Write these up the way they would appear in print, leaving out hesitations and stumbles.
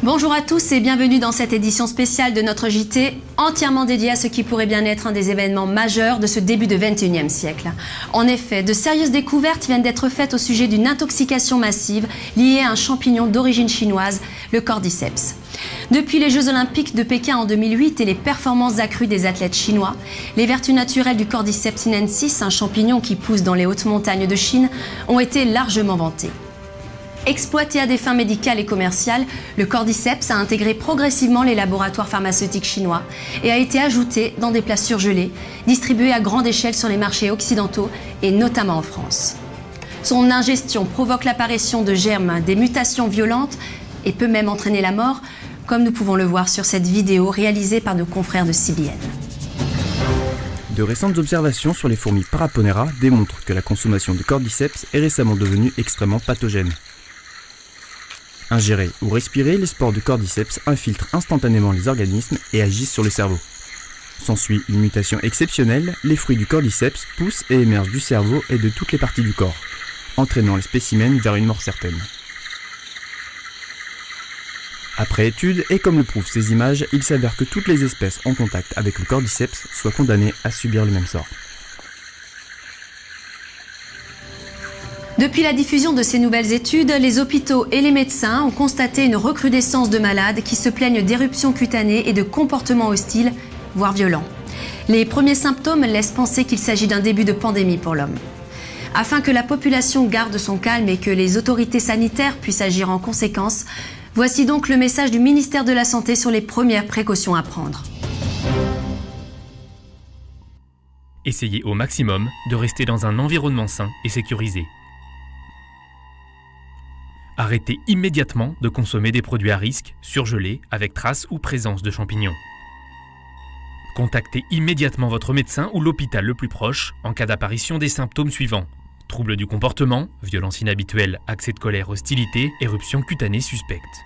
Bonjour à tous et bienvenue dans cette édition spéciale de notre JT, entièrement dédiée à ce qui pourrait bien être un des événements majeurs de ce début de XXIe siècle. En effet, de sérieuses découvertes viennent d'être faites au sujet d'une intoxication massive liée à un champignon d'origine chinoise, le cordyceps. Depuis les Jeux Olympiques de Pékin en 2008 et les performances accrues des athlètes chinois, les vertus naturelles du cordyceps sinensis, un champignon qui pousse dans les hautes montagnes de Chine, ont été largement vantées. Exploité à des fins médicales et commerciales, le cordyceps a intégré progressivement les laboratoires pharmaceutiques chinois et a été ajouté dans des plats surgelés, distribués à grande échelle sur les marchés occidentaux et notamment en France. Son ingestion provoque l'apparition de germes, des mutations violentes et peut même entraîner la mort, comme nous pouvons le voir sur cette vidéo réalisée par nos confrères de CBN. De récentes observations sur les fourmis Paraponera démontrent que la consommation de cordyceps est récemment devenue extrêmement pathogène. Ingérés ou respirés, les spores de cordyceps infiltrent instantanément les organismes et agissent sur le cerveau. S'ensuit une mutation exceptionnelle, les fruits du cordyceps poussent et émergent du cerveau et de toutes les parties du corps, entraînant les spécimens vers une mort certaine. Après étude, et comme le prouvent ces images, il s'avère que toutes les espèces en contact avec le cordyceps soient condamnées à subir le même sort. Depuis la diffusion de ces nouvelles études, les hôpitaux et les médecins ont constaté une recrudescence de malades qui se plaignent d'éruptions cutanées et de comportements hostiles, voire violents. Les premiers symptômes laissent penser qu'il s'agit d'un début de pandémie pour l'homme. Afin que la population garde son calme et que les autorités sanitaires puissent agir en conséquence, voici donc le message du ministère de la Santé sur les premières précautions à prendre. Essayez au maximum de rester dans un environnement sain et sécurisé. Arrêtez immédiatement de consommer des produits à risque, surgelés, avec traces ou présence de champignons. Contactez immédiatement votre médecin ou l'hôpital le plus proche en cas d'apparition des symptômes suivants: troubles du comportement, violence inhabituelle, accès de colère, hostilité, éruption cutanée suspecte.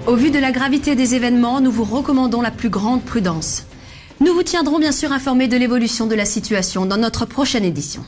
Au vu de la gravité des événements, nous vous recommandons la plus grande prudence. Nous vous tiendrons bien sûr informés de l'évolution de la situation dans notre prochaine édition.